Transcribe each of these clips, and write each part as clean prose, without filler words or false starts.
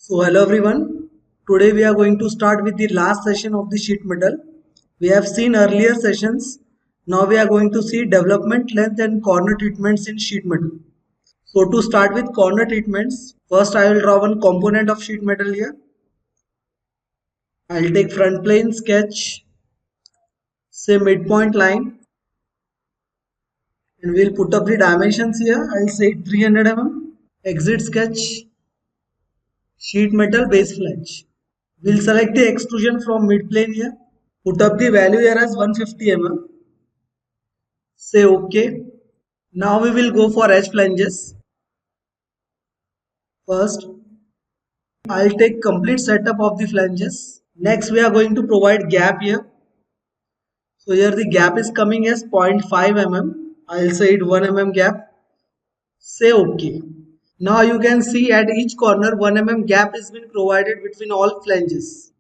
So hello everyone. Today we are going to start with the last session of the sheet metal. We have seen earlier sessions. Now we are going to see development, length and corner treatments in sheet metal. So to start with corner treatments, first I will draw one component of sheet metal here. I will take front plane sketch, say midpoint line, and we'll put up the dimensions here. I will say 300 mm. Exit sketch, sheet metal base flange. We'll select the extrusion from mid plane here. Put up the value here as 150 mm. Say OK. Now we will go for edge flanges. First, I'll take complete setup of the flanges. Next, we are going to provide gap here. So here the gap is coming as 0.5 mm. I'll say it 1 mm gap. Say OK. Now you can see at each corner 1 mm gap is been provided between all flanges.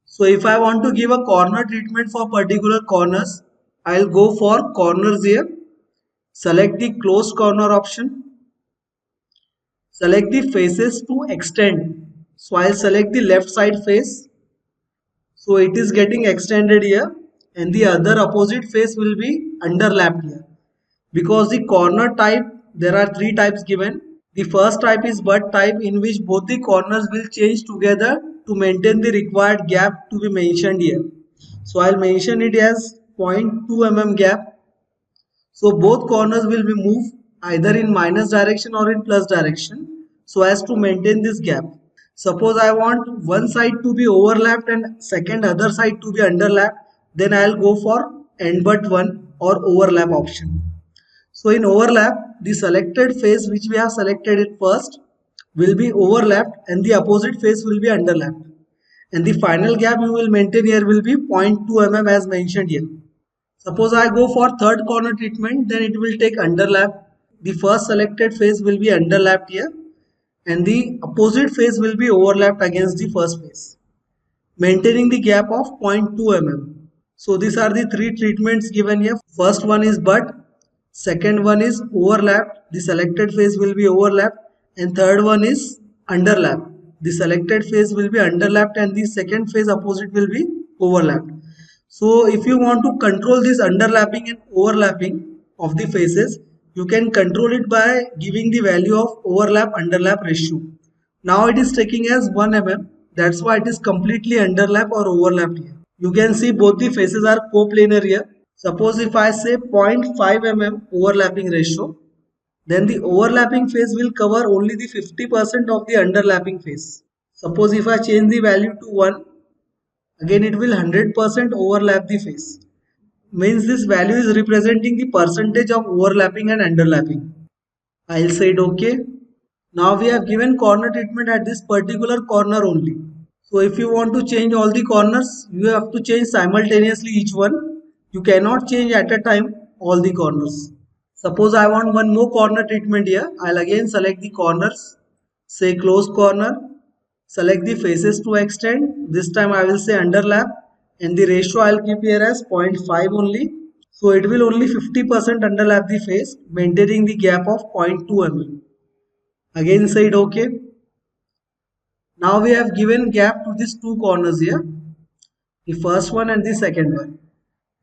So if I want to give a corner treatment for particular corners, I'll go for corners here. Select the closed corner option. Select the faces to extend. So I'll select the left side face. So it is getting extended here and the other opposite face will be underlapped here. Because the corner type, there are three types given. The first type is butt type, in which both the corners will change together to maintain the required gap to be mentioned here. So I'll mention it as 0.2 mm gap. So both corners will be moved either in minus direction or in plus direction so as to maintain this gap. Suppose I want one side to be overlapped and second other side to be underlapped, then I'll go for end but one or overlap option. So in overlap, the selected face which we have selected it first will be overlapped and the opposite face will be underlapped. And the final gap you will maintain here will be 0.2 mm as mentioned here. Suppose I go for third corner treatment, then it will take underlap. The first selected face will be underlapped here and the opposite face will be overlapped against the first face, maintaining the gap of 0.2 mm. So these are the three treatments given here. First one is butt, second one is overlapped, the selected face will be overlapped, and third one is underlap. The selected face will be underlapped and the second face opposite will be overlapped. So if you want to control this underlapping and overlapping of the faces, you can control it by giving the value of overlap underlap ratio. Now it is taking as 1 mm. That's why it is completely underlap or overlapped here. You can see both the faces are coplanar here. Suppose if I say 0.5 mm overlapping ratio, then the overlapping face will cover only the 50% of the underlapping face. Suppose if I change the value to 1, again it will 100% overlap the face. Means this value is representing the percentage of overlapping and underlapping. I'll say it OK. Now we have given corner treatment at this particular corner only. So if you want to change all the corners, you have to change simultaneously each one. You cannot change at a time all the corners. Suppose I want one more corner treatment here. I'll again select the corners. Say close corner. Select the faces to extend. This time I will say underlap. And the ratio I'll keep here as 0.5 only. So it will only 50% underlap the face, maintaining the gap of 0.2 mm. Again say it OK. Now we have given gap to these two corners here, the first one and the second one.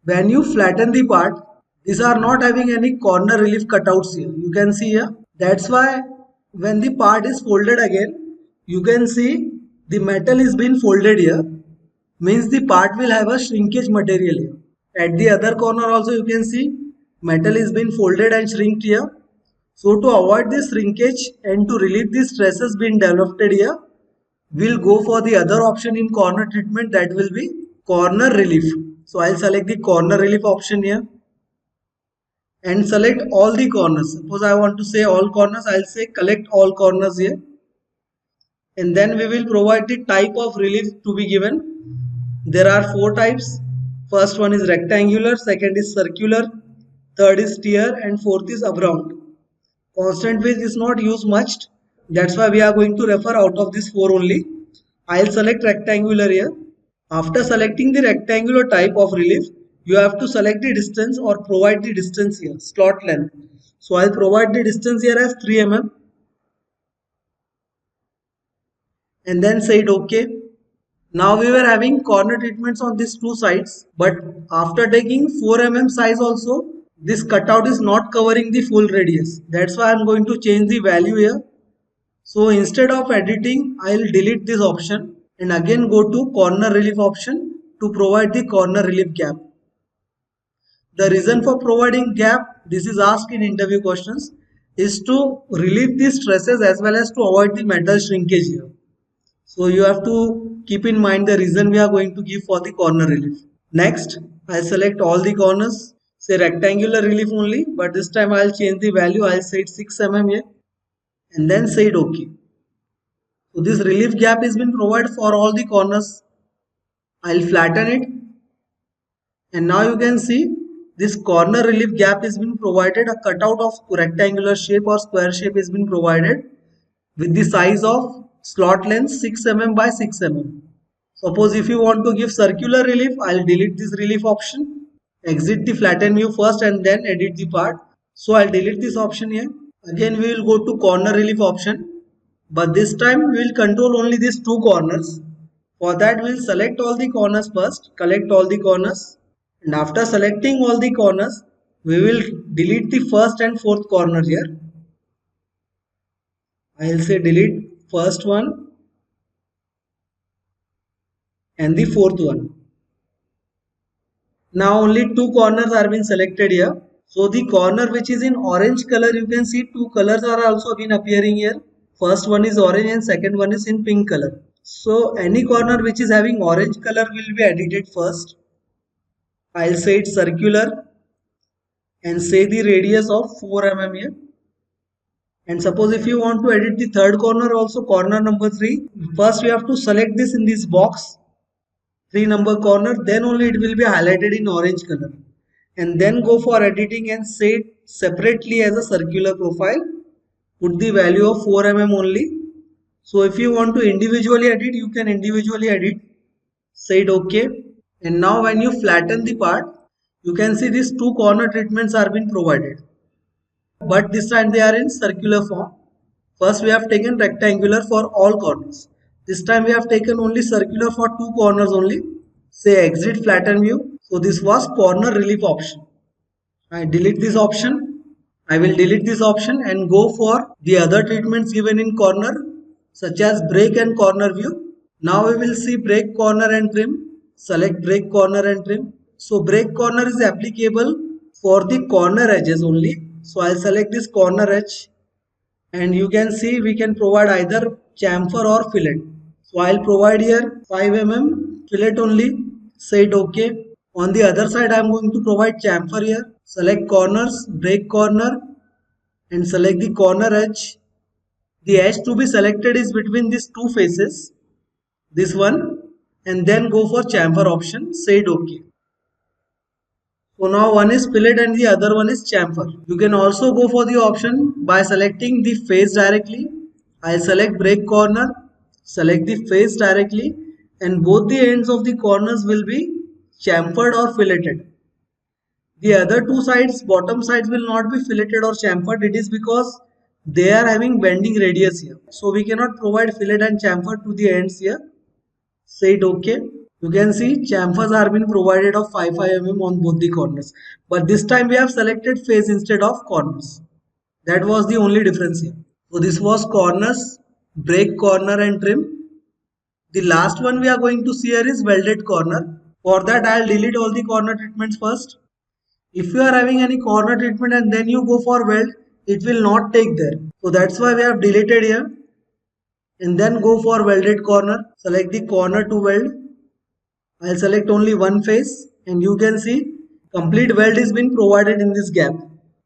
When you flatten the part, these are not having any corner relief cutouts here. You can see here. That's why when the part is folded again, you can see the metal is being folded here. Means the part will have a shrinkage material here. At the other corner also you can see metal is being folded and shrinked here. So to avoid this shrinkage and to relieve the stresses being developed here, we'll go for the other option in corner treatment, that will be corner relief. So I'll select the corner relief option here and select all the corners. Suppose I want to say all corners, I'll say collect all corners here. And then we will provide the type of relief to be given. There are four types. First one is rectangular, second is circular, third is tear, and fourth is around. Constant width is not used much. That's why we are going to refer out of this four only. I'll select rectangular here. After selecting the rectangular type of relief, you have to select the distance or provide the distance here, slot length. So I'll provide the distance here as 3 mm. and then say it okay. Now we were having corner treatments on these two sides, but after taking 4 mm size also, this cutout is not covering the full radius. That's why I'm going to change the value here. So instead of editing, I'll delete this option and again go to corner relief option to provide the corner relief gap. The reason for providing gap, this is asked in interview questions, is to relieve the stresses as well as to avoid the metal shrinkage here. So you have to keep in mind the reason we are going to give for the corner relief. Next, I select all the corners, say rectangular relief only, but this time I'll change the value, I'll say it 6 mm here and then say it okay. So this relief gap has been provided for all the corners. I'll flatten it and now you can see this corner relief gap has been provided. A cutout of rectangular shape or square shape has been provided with the size of slot length 6 mm by 6 mm. Suppose if you want to give circular relief, I'll delete this relief option. Exit the flatten view first and then edit the part. So I'll delete this option here. Again we will go to corner relief option. But this time we will control only these two corners. For that we will select all the corners first. Collect all the corners. And after selecting all the corners, we will delete the first and fourth corner here. I'll say delete first one and the fourth one. Now only two corners are being selected here. So the corner which is in orange color, you can see two colors are also been appearing here. First one is orange and second one is in pink color. So any corner which is having orange color will be edited first. I'll say it's circular and say the radius of 4 mm here. And suppose if you want to edit the third corner also, corner number 3, first we have to select this in this box, 3 number corner, then only it will be highlighted in orange color. And then go for editing and say it separately as a circular profile. Put the value of 4 mm only. So if you want to individually edit, you can individually edit. Say it okay. And now when you flatten the part, you can see these two corner treatments are being provided. But this time they are in circular form. First we have taken rectangular for all corners. This time we have taken only circular for two corners only. Say exit flatten view. So this was corner relief option. I delete this option. I will delete this option and go for the other treatments given in corner such as break and corner view. Now we will see break corner and trim. Select break corner and trim. So break corner is applicable for the corner edges only. So I'll select this corner edge and you can see we can provide either chamfer or fillet. So I'll provide here 5 mm fillet only. Say it okay. On the other side I am going to provide chamfer here. Select corners, break corner and select the corner edge. The edge to be selected is between these two faces. This one and then go for chamfer option. Say it okay. So now one is fillet and the other one is chamfer. You can also go for the option by selecting the face directly. I'll select break corner, select the face directly and both the ends of the corners will be chamfered or filleted. The other two sides, bottom sides will not be filleted or chamfered. It is because they are having bending radius here. So we cannot provide fillet and chamfer to the ends here. Say it okay. You can see chamfers are being provided of 5 mm on both the corners. But this time we have selected face instead of corners. That was the only difference here. So this was corners, break corner and trim. The last one we are going to see here is welded corner. For that I will delete all the corner treatments first. If you are having any corner treatment and then you go for weld, it will not take there. So that's why we have deleted here. And then go for welded corner. Select the corner to weld. I'll select only one face and you can see complete weld is been provided in this gap.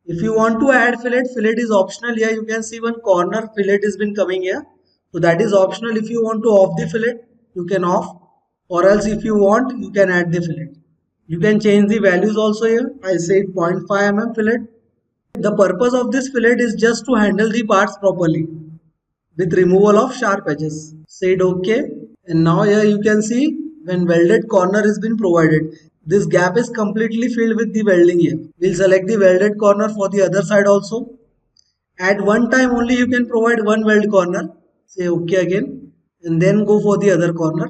If you want to add fillet, fillet is optional here. You can see one corner fillet has been coming here. So that is optional. If you want to off the fillet, you can off, or else if you want, you can add the fillet. You can change the values also here. I'll say 0.5 mm fillet. The purpose of this fillet is just to handle the parts properly with removal of sharp edges. Say it okay. And now here you can see when welded corner has been provided, this gap is completely filled with the welding here. We'll select the welded corner for the other side also. At one time only you can provide one weld corner. Say okay again. and then go for the other corner.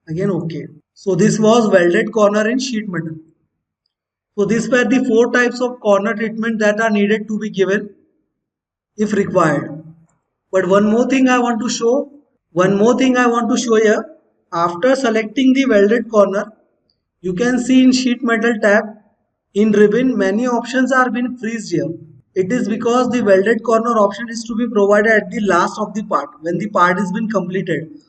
Again OK. So this was welded corner in sheet metal. So these were the 4 types of corner treatment that are needed to be given if required. But one more thing I want to show here. After selecting the welded corner, you can see in sheet metal tab, in ribbon, many options are being freezed here. It is because the welded corner option is to be provided at the last of the part, when the part has been completed.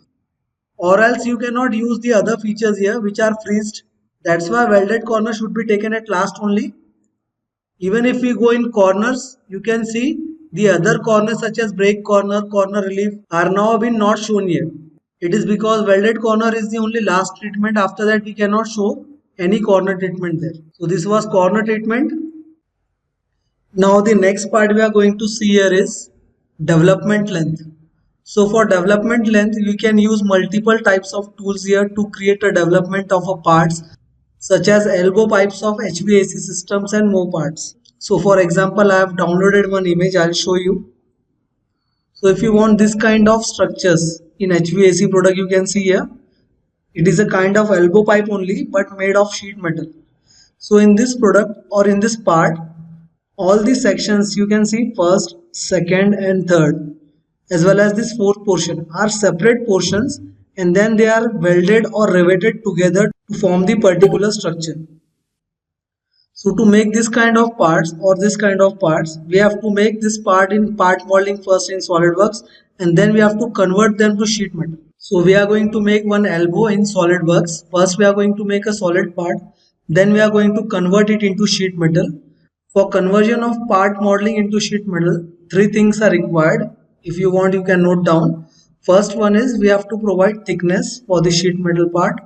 Or else you cannot use the other features here which are freezed. That's why welded corner should be taken at last only. Even if we go in corners, you can see the other corners such as break corner, corner relief are now been not shown here. It is because welded corner is the only last treatment. After that we cannot show any corner treatment there. So this was corner treatment. Now the next part we are going to see here is development length. So for development length, we can use multiple types of tools here to create a development of a parts such as elbow pipes of HVAC systems and more parts. So for example, I have downloaded one image, I'll show you. So if you want this kind of structures in HVAC product, you can see here. It is a kind of elbow pipe only but made of sheet metal. So in this product or in this part, all these sections you can see first, second and third as well as this fourth portion are separate portions and then they are welded or riveted together to form the particular structure. So to make this kind of parts or this kind of parts, we have to make this part in part molding first in Solidworks and then we have to convert them to sheet metal. So we are going to make one elbow in Solidworks. First we are going to make a solid part, then we are going to convert it into sheet metal. For conversion of part modeling into sheet metal, 3 things are required. If you want, you can note down. First one is we have to provide thickness for the sheet metal part.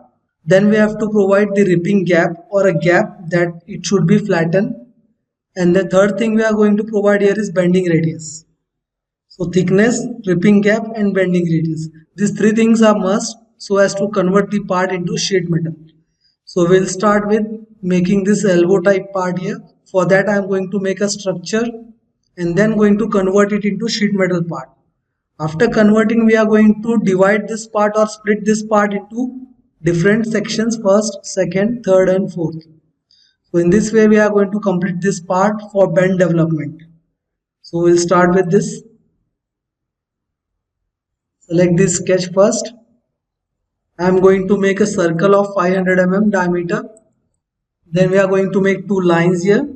Then we have to provide the ripping gap or a gap that it should be flattened. And the third thing we are going to provide here is bending radius. So thickness, ripping gap and bending radius. These 3 things are must so as to convert the part into sheet metal. So we'll start with making this elbow type part here. For that I am going to make a structure and then going to convert it into sheet metal part. After converting, we are going to divide this part or split this part into different sections, first, second, third and fourth. So in this way we are going to complete this part for bend development. So we'll start with this. Select this sketch first. I am going to make a circle of 500 mm diameter. Then we are going to make 2 lines here,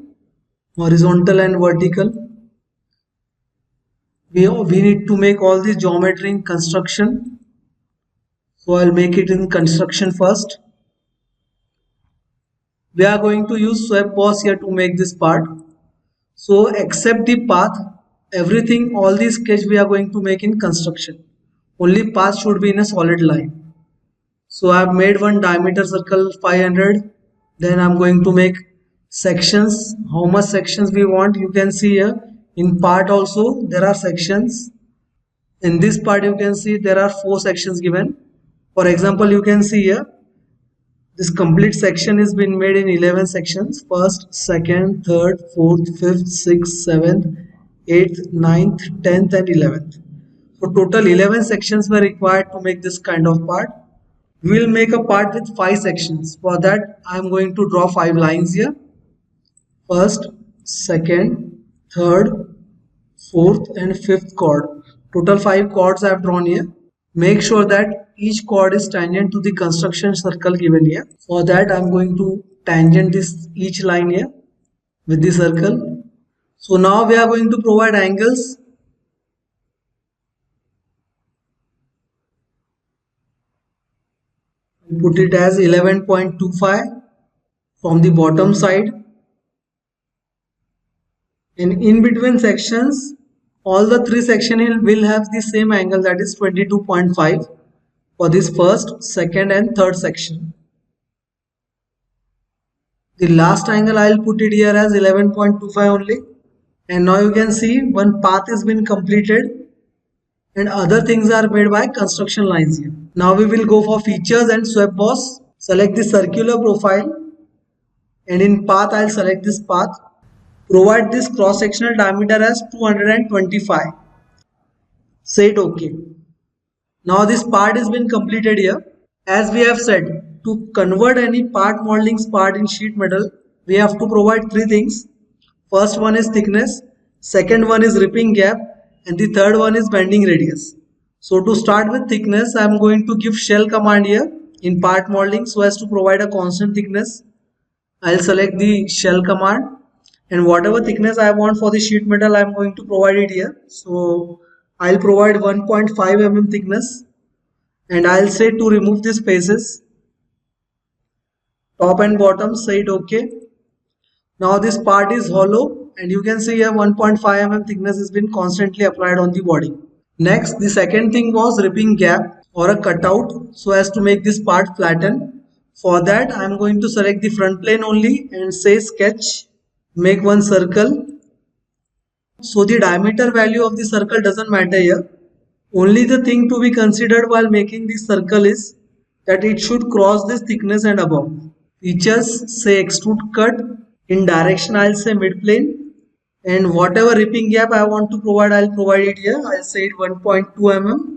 horizontal and vertical. We need to make all this geometry in construction. So I'll make it in construction first. We are going to use swept boss here to make this part. So except the path, everything, all these sketch we are going to make in construction. Only path should be in a solid line. So I have made one diameter circle 500. Then I'm going to make sections. How much sections we want, you can see here. In part also there are sections. In this part you can see there are 4 sections given. For example, you can see here this complete section is been made in 11 sections. First, second, third, fourth, fifth, sixth, seventh, 8th, 9th, 10th and 11th. So total 11 sections were required to make this kind of part. We will make a part with 5 sections. For that I am going to draw 5 lines here. First, second, third, fourth and fifth chord. Total 5 chords I have drawn here. Make sure that each chord is tangent to the construction circle given here. For that I am going to tangent this each line here with the circle. So now we are going to provide angles. Put it as 11.25 from the bottom side. And in between sections, all the 3 sections will have the same angle, that is 22.5 for this first, second and third section. The last angle I will put it here as 11.25 only. And now you can see one path has been completed and other things are made by construction lines here. Now we will go for features and swept boss. Select the circular profile and in path I will select this path. Provide this cross-sectional diameter as 225. Say it OK. Now this part has been completed here. As we have said, to convert any part molding part in sheet metal, we have to provide three things. First one is thickness, second one is ripping gap, and the third one is bending radius. So to start with thickness, I am going to give shell command here in part molding so as to provide a constant thickness. I'll select the shell command, and whatever thickness I want for the sheet metal, I'm going to provide it here. So I'll provide 1.5 mm thickness, and I'll say to remove these faces, top and bottom, say it okay. Now this part is hollow, and you can see here 1.5 mm thickness has been constantly applied on the body. Next, the second thing was ripping gap or a cutout so as to make this part flatten. For that, I am going to select the front plane only and say sketch, make one circle. So the diameter value of the circle doesn't matter here. Only the thing to be considered while making this circle is that it should cross this thickness and above. Features, say extrude cut. In direction, I'll say mid plane. And whatever ripping gap I want to provide, I'll provide it here. I'll say it 1.2 mm.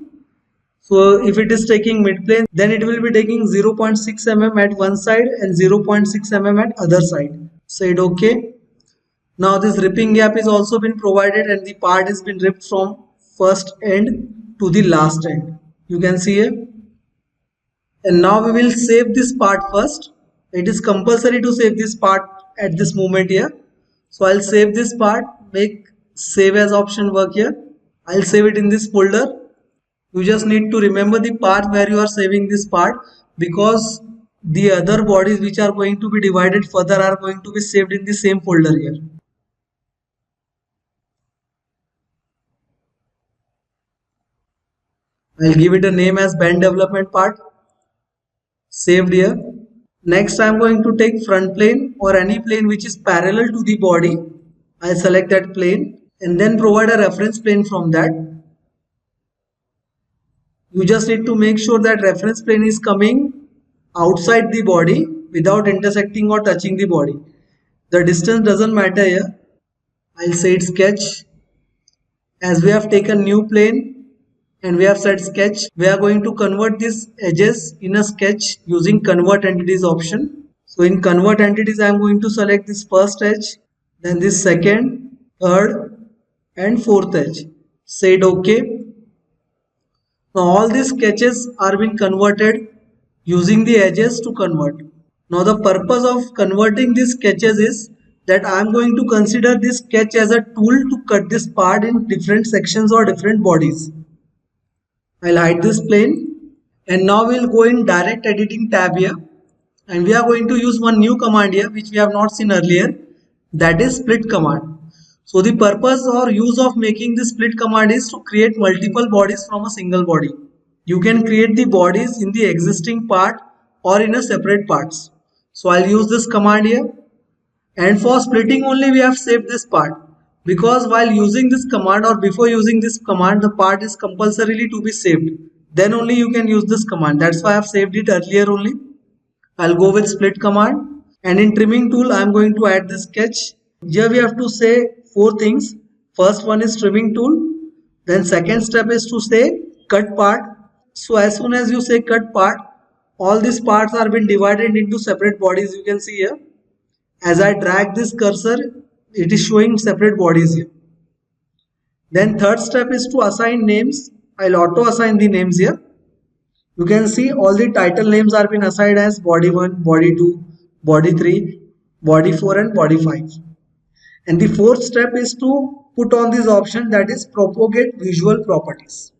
So if it is taking mid plane, then it will be taking 0.6 mm at one side and 0.6 mm at other side. Say it okay. Now this ripping gap is also been provided and the part has been ripped from first end to the last end. You can see here. And now we will save this part first. It is compulsory to save this part at this moment here. So I'll save this part, make save as option work here. I'll save it in this folder. You just need to remember the path where you are saving this part, because the other bodies which are going to be divided further are going to be saved in the same folder here. I'll give it a name as bend development part. Saved here. Next, I am going to take front plane or any plane which is parallel to the body. I'll select that plane and then provide a reference plane from that. You just need to make sure that reference plane is coming outside the body without intersecting or touching the body. The distance doesn't matter here. I'll say it sketch. As we have taken new plane and we have said sketch, we are going to convert these edges in a sketch using convert entities option. So in convert entities, I am going to select this first edge, then this second, third and fourth edge. Say it okay. Now all these sketches are being converted using the edges to convert. Now the purpose of converting these sketches is that I am going to consider this sketch as a tool to cut this part in different sections or different bodies. I'll hide this plane and now we'll go in direct editing tab here, and we are going to use one new command here which we have not seen earlier, that is split command. So the purpose or use of making this split command is to create multiple bodies from a single body. You can create the bodies in the existing part or in a separate parts. So I'll use this command here, and for splitting only we have saved this part, because while using this command or before using this command, the part is compulsorily to be saved. Then only you can use this command. That's why I have saved it earlier only. I'll go with split command, and in trimming tool I am going to add this sketch. Here we have to say four things. First one is trimming tool, then second step is to say cut part. So as soon as you say cut part, all these parts are been divided into separate bodies. You can see here, as I drag this cursor, it is showing separate bodies here. Then third step is to assign names. I'll auto assign the names here. You can see all the title names are been assigned as body 1, body 2, body 3, body 4 and body 5. And the fourth step is to put on this option, that is propagate visual properties.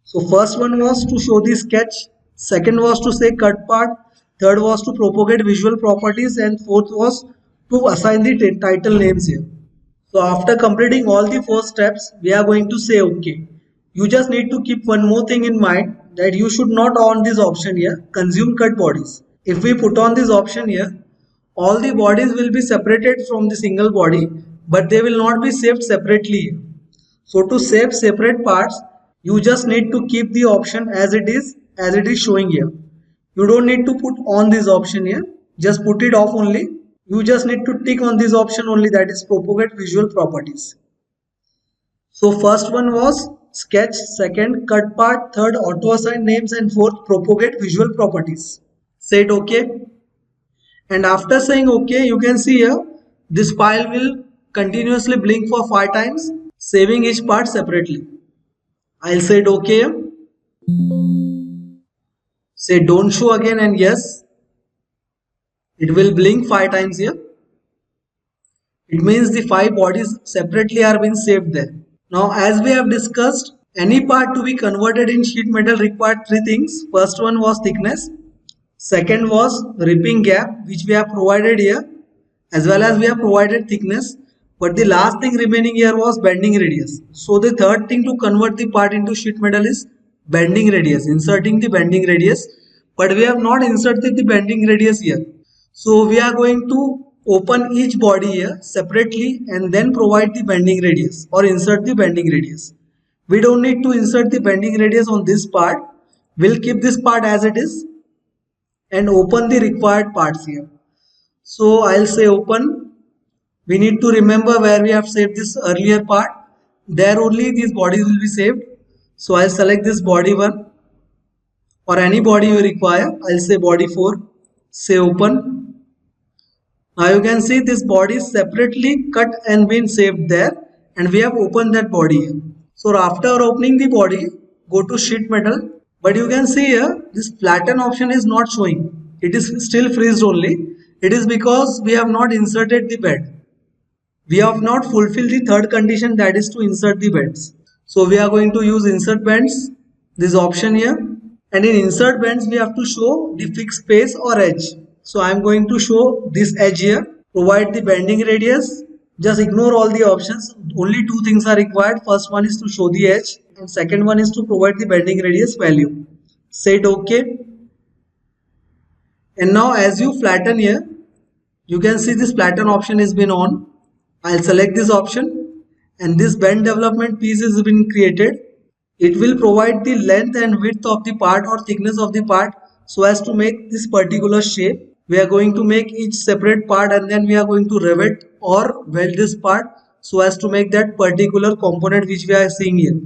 So first one was to show the sketch, second was to say cut part, third was to propagate visual properties, and fourth was to assign the title names here. So after completing all the four steps, we are going to say OK. You just need to keep one more thing in mind, that you should not on this option here, consume cut bodies. If we put on this option here, all the bodies will be separated from the single body, but they will not be saved separately. So to save separate parts, you just need to keep the option as it is showing here. You don't need to put on this option here, just put it off only. You just need to tick on this option only, that is propagate visual properties. So first one was sketch, second cut part, third auto assign names, and fourth propagate visual properties. Say it OK. And after saying OK, you can see here this file will continuously blink for 5 times, saving each part separately. I'll say it OK. Say don't show again, and yes, it will blink 5 times here. It means the 5 bodies separately are being saved there. Now, as we have discussed, any part to be converted in sheet metal required 3 things. First one was thickness. Second was ripping gap, which we have provided here, as well as we have provided thickness. But the last thing remaining here was bending radius. So the third thing to convert the part into sheet metal is bending radius, inserting the bending radius. But we have not inserted the bending radius here. So we are going to open each body here separately and then provide the bending radius or insert the bending radius. We don't need to insert the bending radius on this part. We'll keep this part as it is and open the required parts here. So I'll say open. We need to remember where we have saved this earlier part. There only these bodies will be saved. So I'll select this body 1 or any body you require. I'll say body 4. Say open. Now you can see this body is separately cut and been saved there, and we have opened that body here. So after opening the body, go to sheet metal, but you can see here this flatten option is not showing. It is still freezed only. It is because we have not inserted the bed. We have not fulfilled the third condition, that is to insert the beds. So we are going to use insert bends, this option here, and in insert bends we have to show the fixed face or edge. So I am going to show this edge here, provide the bending radius. Just ignore all the options. Only 2 things are required. First one is to show the edge and second one is to provide the bending radius value. Say it OK. And now as you flatten here, you can see this flatten option has been on. I'll select this option and this bend development piece has been created. It will provide the length and width of the part or thickness of the part so as to make this particular shape. We are going to make each separate part and then we are going to rivet or weld this part so as to make that particular component which we are seeing here.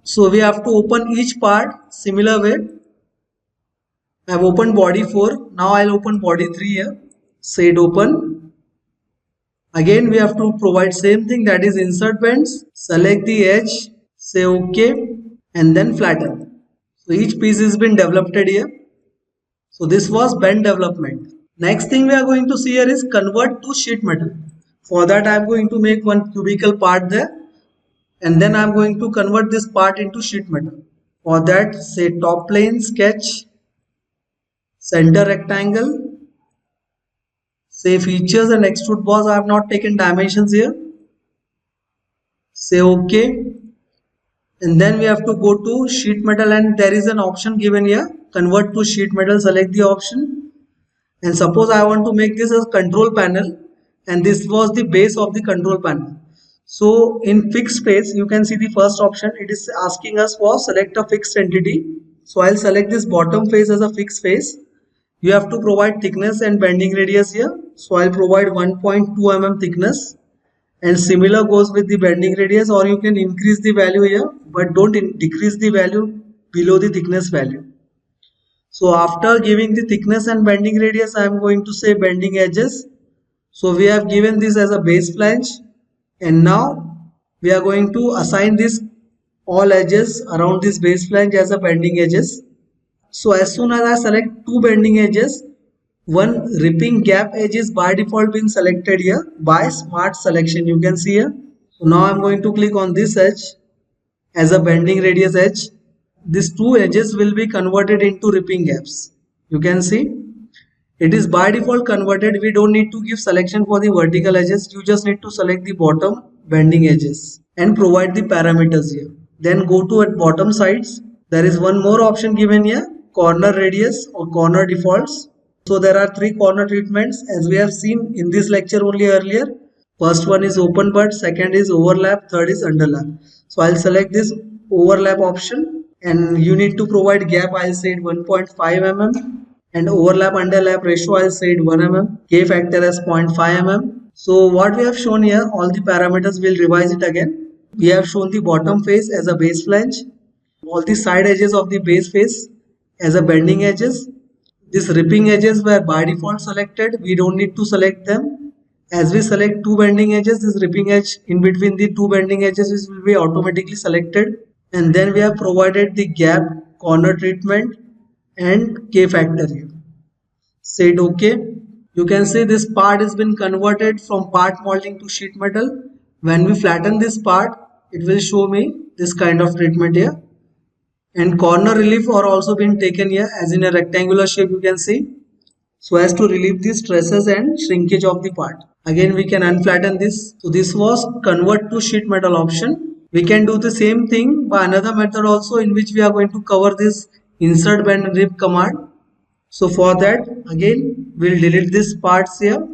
So we have to open each part similar way. I have opened body 4. Now I'll open body 3 here. Say it open. Again we have to provide same thing, that is insert bends. Select the edge. Say OK and then flatten. So each piece has been developed here. So this was bend development. Next thing we are going to see here is convert to sheet metal. For that I am going to make one cubical part there and then I am going to convert this part into sheet metal. For that say top plane, sketch, center rectangle, say features and extrude boss. I have not taken dimensions here. Say OK. And then we have to go to sheet metal and there is an option given here, convert to sheet metal. Select the option and suppose I want to make this as control panel and this was the base of the control panel. So in fixed face you can see the first option, it is asking us for select a fixed entity. So I'll select this bottom face as a fixed face. You have to provide thickness and bending radius here. So I'll provide 1.2 mm thickness. And similar goes with the bending radius, or you can increase the value here but don't decrease the value below the thickness value. So after giving the thickness and bending radius I am going to say bending edges. So we have given this as a base flange and now we are going to assign this all edges around this base flange as a bending edges. So as soon as I select 2 bending edges, one ripping gap edge is by default being selected here by smart selection, you can see here. So now I'm going to click on this edge as a bending radius edge. These 2 edges will be converted into ripping gaps. You can see it is by default converted. We don't need to give selection for the vertical edges. You just need to select the bottom bending edges and provide the parameters here. Then go to at bottom sides. There is one more option given here, corner radius or corner defaults. So there are 3 corner treatments as we have seen in this lecture only earlier. First one is open butt, second is overlap, third is underlap. So I'll select this overlap option and you need to provide gap. I'll say it 1.5 mm and overlap underlap ratio I'll say it 1 mm, K factor as 0.5 mm. So what we have shown here, all the parameters, we'll revise it again. We have shown the bottom face as a base flange, all the side edges of the base face as a bending edges. These ripping edges were by default selected. We don't need to select them. As we select two bending edges, this ripping edge in between the two bending edges will be automatically selected. And then we have provided the gap, corner treatment and K factor here. Said OK. You can see this part has been converted from part molding to sheet metal. When we flatten this part, it will show me this kind of treatment here. And corner relief are also been taken here as in a rectangular shape you can see, so as to relieve the stresses and shrinkage of the part. Again we can unflatten this. So this was convert to sheet metal option. We can do the same thing by another method also, in which we are going to cover this insert bend and rip command. So for that again we'll delete this parts here,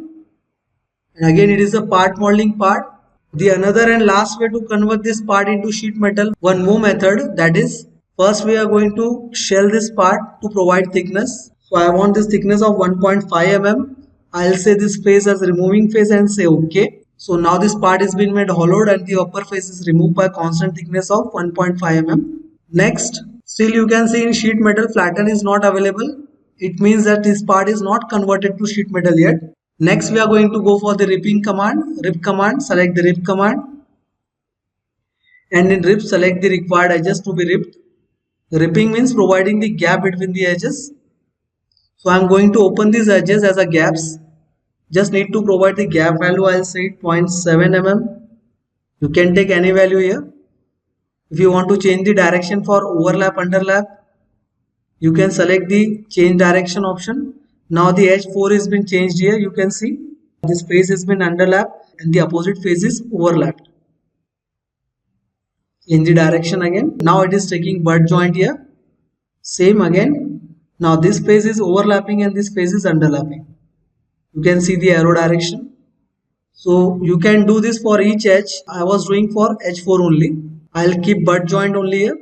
and again it is a part molding part. The another and last way to convert this part into sheet metal, one more method, that is first we are going to shell this part to provide thickness. So I want this thickness of 1.5 mm. I'll say this face as removing face and say OK. So now this part is been made hollowed and the upper face is removed by constant thickness of 1.5 mm. Next, still you can see in sheet metal flatten is not available. It means that this part is not converted to sheet metal yet. Next we are going to go for the ripping command, rip command, select the rip command, and in rip select the required edges to be ripped. Ripping means providing the gap between the edges. So I am going to open these edges as a gaps. Just need to provide the gap value. I'll say 0.7 mm. You can take any value here. If you want to change the direction for overlap, underlap, you can select the change direction option. Now the edge 4 has been changed here. You can see this face has been underlapped and the opposite face is overlapped. In the direction again. Now it is taking butt joint here. Same again. Now this face is overlapping and this face is underlapping. You can see the arrow direction. So you can do this for each edge. I was doing for edge 4 only. I'll keep butt joint only here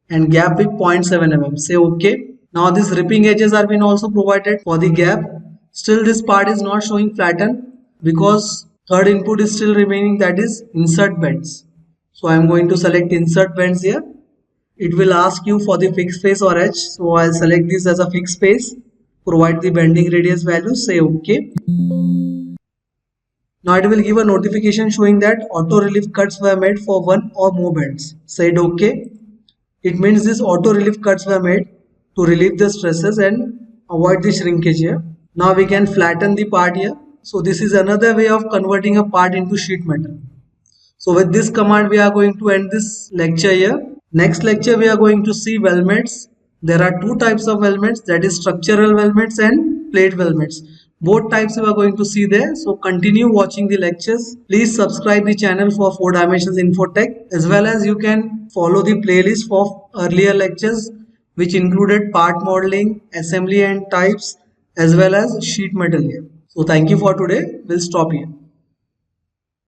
and gap with 0.7 mm. Say OK. Now these ripping edges are been also provided for the gap. Still this part is not showing flatten because third input is still remaining, that is insert bends. So I am going to select insert bends here. It will ask you for the fixed face or edge. So I'll select this as a fixed face. Provide the bending radius value. Say OK. Now it will give a notification showing that auto relief cuts were made for one or more bends. Said OK. It means this auto relief cuts were made to relieve the stresses and avoid the shrinkage here. Now we can flatten the part here. So this is another way of converting a part into sheet metal. So with this command we are going to end this lecture here. Next lecture we are going to see weldments. There are two types of weldments, that is structural weldments and plate weldments. Both types we are going to see there. So continue watching the lectures. Please subscribe the channel for 4 Dimensions Infotech, as well as you can follow the playlist for earlier lectures which included part modeling, assembly and types, as well as sheet metal here. So thank you for today. We'll stop here.